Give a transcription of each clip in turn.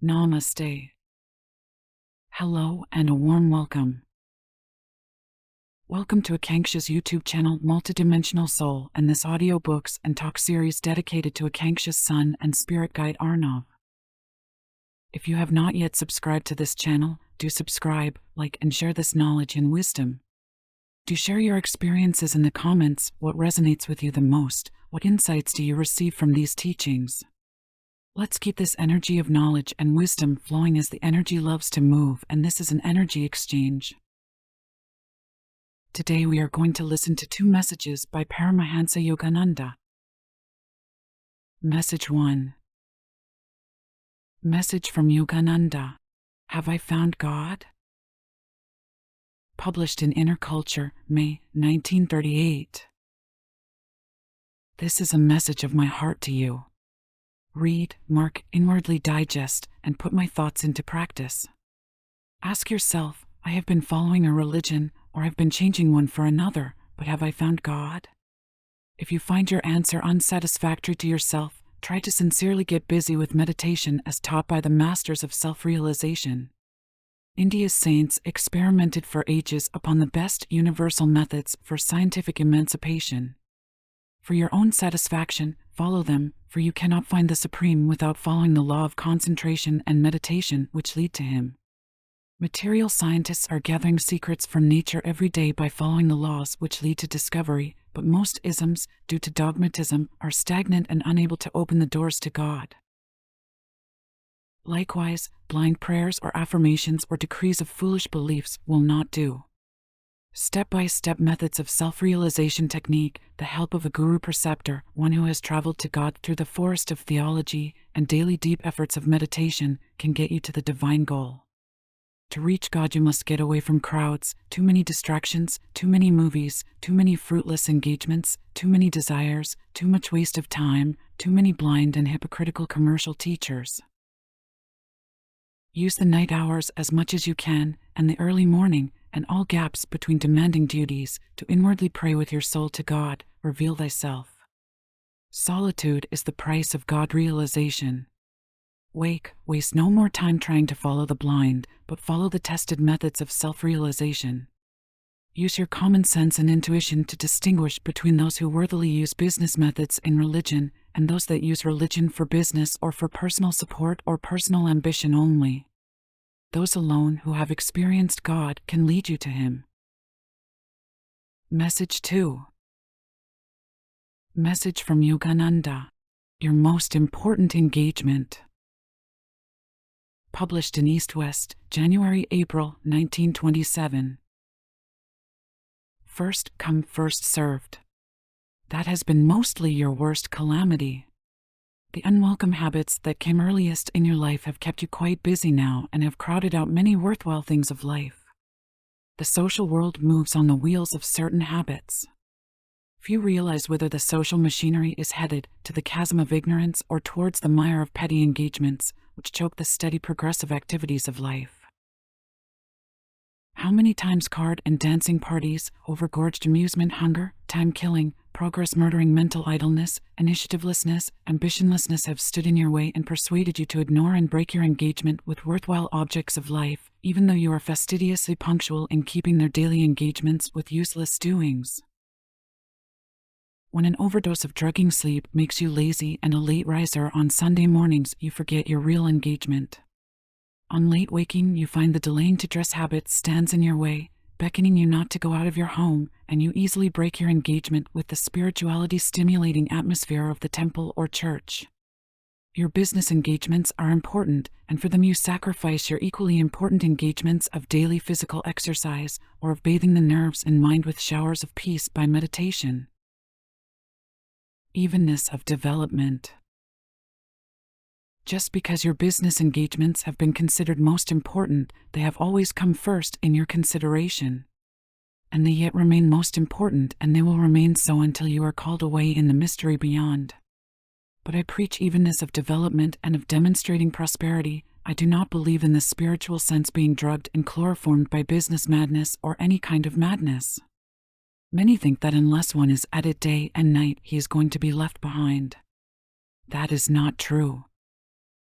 Namaste. Hello and a warm welcome. Welcome to Akankssha's YouTube channel Multidimensional Soul and this audiobooks and talk series dedicated to Akankssha's son and spirit guide Arnav. If you have not yet subscribed to this channel, do subscribe, like and share this knowledge and wisdom. Do share your experiences in the comments. What resonates with you the most? What insights do you receive from these teachings? Let's keep this energy of knowledge and wisdom flowing as the energy loves to move, and this is an energy exchange. Today we are going to listen to 2 messages by Paramahansa Yogananda. Message 1. Message from Yogananda. Have I found God? Published in Inner Culture, May 1938. This is a message of my heart to you. Read, mark, inwardly digest, and put my thoughts into practice. Ask yourself, I have been following a religion, or I've been changing one for another, but have I found God? If you find your answer unsatisfactory to yourself, try to sincerely get busy with meditation as taught by the masters of self-realization. India's saints experimented for ages upon the best universal methods for scientific emancipation. For your own satisfaction, follow them, for you cannot find the Supreme without following the law of concentration and meditation which lead to Him. Material scientists are gathering secrets from nature every day by following the laws which lead to discovery, but most isms, due to dogmatism, are stagnant and unable to open the doors to God. Likewise, blind prayers or affirmations or decrees of foolish beliefs will not do. Step-by-step methods of self-realization technique, the help of a guru preceptor, one who has traveled to God through the forest of theology, and daily deep efforts of meditation, can get you to the divine goal. To reach God you must get away from crowds, too many distractions, too many movies, too many fruitless engagements, too many desires, too much waste of time, too many blind and hypocritical commercial teachers. Use the night hours as much as you can, and the early morning, and all gaps between demanding duties, to inwardly pray with your soul to God, reveal thyself. Solitude is the price of God realization. Waste no more time trying to follow the blind, but follow the tested methods of self-realization. Use your common sense and intuition to distinguish between those who worthily use business methods in religion, and those that use religion for business or for personal support or personal ambition only. Those alone who have experienced God can lead you to Him. Message 2. Message from Yogananda. Your most important engagement. Published in East-West, January-April 1927. First come, first served. That has been mostly your worst calamity. The unwelcome habits that came earliest in your life have kept you quite busy now and have crowded out many worthwhile things of life. The social world moves on the wheels of certain habits. Few realize whether the social machinery is headed to the chasm of ignorance or towards the mire of petty engagements, which choke the steady progressive activities of life. How many times card and dancing parties, overgorged amusement hunger, time-killing, progress-murdering mental idleness, initiativelessness, ambitionlessness have stood in your way and persuaded you to ignore and break your engagement with worthwhile objects of life, even though you are fastidiously punctual in keeping their daily engagements with useless doings. When an overdose of drugging sleep makes you lazy and a late riser on Sunday mornings, you forget your real engagement. On late waking, you find the delaying to dress habit stands in your way, beckoning you not to go out of your home, and you easily break your engagement with the spirituality-stimulating atmosphere of the temple or church. Your business engagements are important, and for them you sacrifice your equally important engagements of daily physical exercise or of bathing the nerves and mind with showers of peace by meditation. Evenness of development. Just because your business engagements have been considered most important, they have always come first in your consideration. And they yet remain most important, and they will remain so until you are called away in the mystery beyond. But I preach evenness of development and of demonstrating prosperity. I do not believe in the spiritual sense being drugged and chloroformed by business madness or any kind of madness. Many think that unless one is at it day and night, he is going to be left behind. That is not true.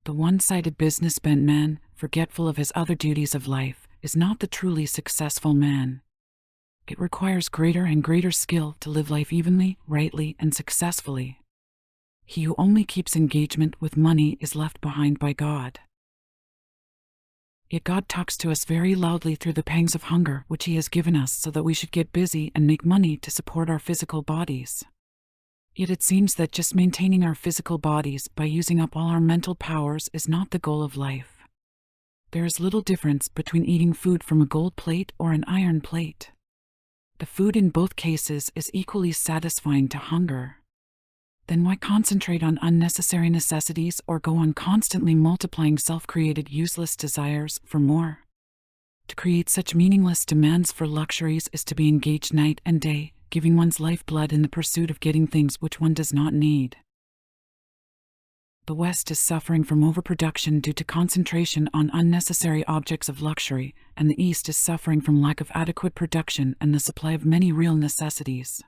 The one-sided business-bent man, forgetful of his other duties of life, is not the truly successful man. It requires greater and greater skill to live life evenly, rightly, and successfully. He who only keeps engagement with money is left behind by God. Yet God talks to us very loudly through the pangs of hunger which He has given us so that we should get busy and make money to support our physical bodies. Yet it seems that just maintaining our physical bodies by using up all our mental powers is not the goal of life. There is little difference between eating food from a gold plate or an iron plate. The food in both cases is equally satisfying to hunger. Then why concentrate on unnecessary necessities or go on constantly multiplying self-created useless desires for more? To create such meaningless demands for luxuries is to be engaged night and day, giving one's lifeblood in the pursuit of getting things which one does not need. The West is suffering from overproduction due to concentration on unnecessary objects of luxury, and the East is suffering from lack of adequate production and the supply of many real necessities.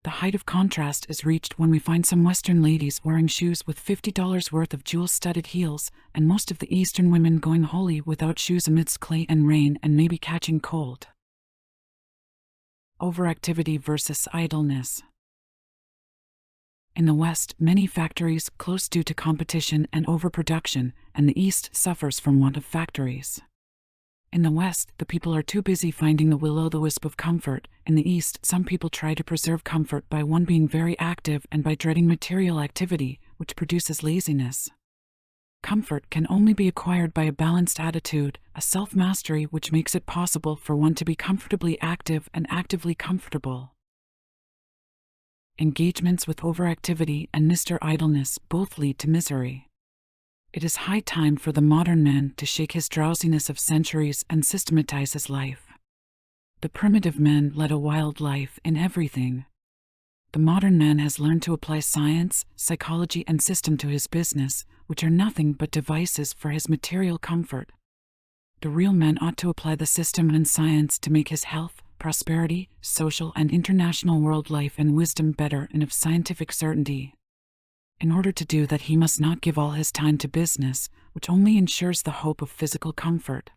The height of contrast is reached when we find some Western ladies wearing shoes with $50 worth of jewel-studded heels, and most of the Eastern women going wholly without shoes amidst clay and rain and maybe catching cold. Overactivity versus idleness. In the West, many factories close due to competition and overproduction, and the East suffers from want of factories. In the West, the people are too busy finding the will-o'-the-wisp of comfort. In the East, some people try to preserve comfort by one being very active and by dreading material activity, which produces laziness. Comfort can only be acquired by a balanced attitude, a self-mastery which makes it possible for one to be comfortably active and actively comfortable. Engagements with overactivity and Mr. Idleness both lead to misery. It is high time for the modern man to shake his drowsiness of centuries and systematize his life. The primitive man led a wild life in everything. The modern man has learned to apply science, psychology, and system to his business, which are nothing but devices for his material comfort. The real man ought to apply the system and science to make his health, prosperity, social and international world life and wisdom better and of scientific certainty. In order to do that, he must not give all his time to business, which only ensures the hope of physical comfort.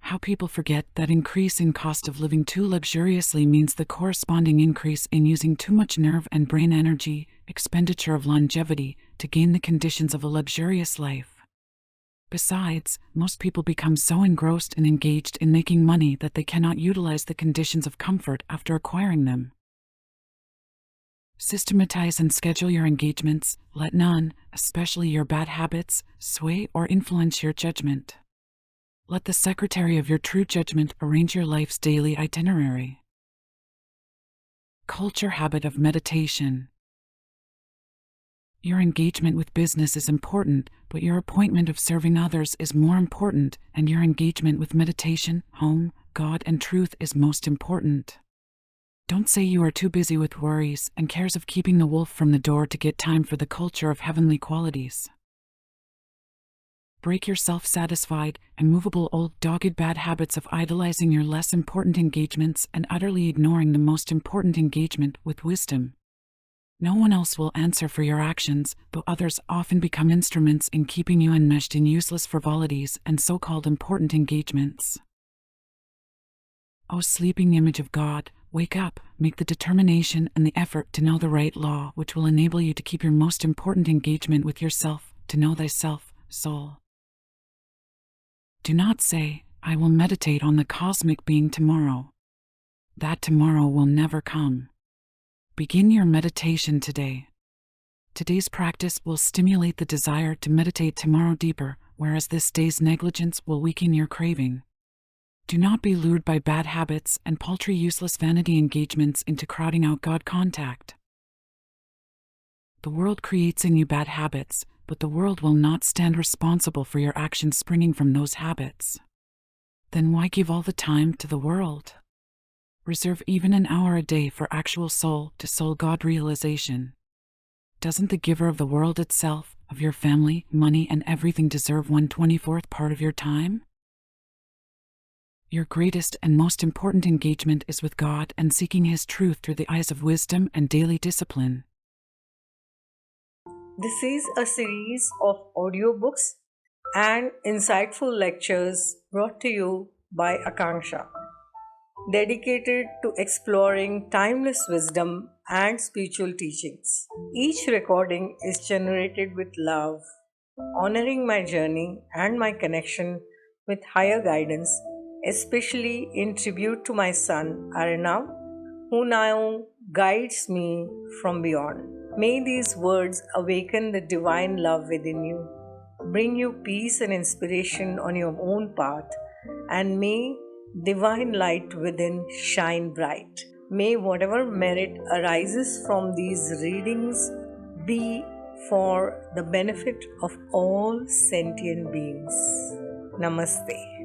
How people forget that increase in cost of living too luxuriously means the corresponding increase in using too much nerve and brain energy, expenditure of longevity, to gain the conditions of a luxurious life. Besides, most people become so engrossed and engaged in making money that they cannot utilize the conditions of comfort after acquiring them. Systematize and schedule your engagements. Let none, especially your bad habits, sway or influence your judgment. Let the secretary of your true judgment arrange your life's daily itinerary. Culture habit of meditation. Your engagement with business is important, but your appointment of serving others is more important, and your engagement with meditation, home, God, and truth is most important. Don't say you are too busy with worries and cares of keeping the wolf from the door to get time for the culture of heavenly qualities. Break your self-satisfied, immovable old dogged bad habits of idolizing your less important engagements and utterly ignoring the most important engagement with wisdom. No one else will answer for your actions, though others often become instruments in keeping you enmeshed in useless frivolities and so-called important engagements. O sleeping image of God, wake up, make the determination and the effort to know the right law which will enable you to keep your most important engagement with yourself, to know thyself, soul. Do not say, I will meditate on the cosmic being tomorrow. That tomorrow will never come. Begin your meditation today. Today's practice will stimulate the desire to meditate tomorrow deeper, whereas this day's negligence will weaken your craving. Do not be lured by bad habits and paltry useless vanity engagements into crowding out God contact. The world creates in you bad habits, but the world will not stand responsible for your actions springing from those habits. Then why give all the time to the world? Reserve even an hour a day for actual soul-to-soul God realization. Doesn't the giver of the world itself, of your family, money, and everything deserve 1/24th part of your time? Your greatest and most important engagement is with God and seeking His truth through the eyes of wisdom and daily discipline. This is a series of audiobooks and insightful lectures brought to you by Akanksshaa, dedicated to exploring timeless wisdom and spiritual teachings. Each recording is generated with love, honoring my journey and my connection with higher guidance, especially in tribute to my son Arnav, who now guides me from beyond. May these words awaken the divine love within you, bring you peace and inspiration on your own path, and may divine light within shine bright. May whatever merit arises from these readings be for the benefit of all sentient beings. Namaste.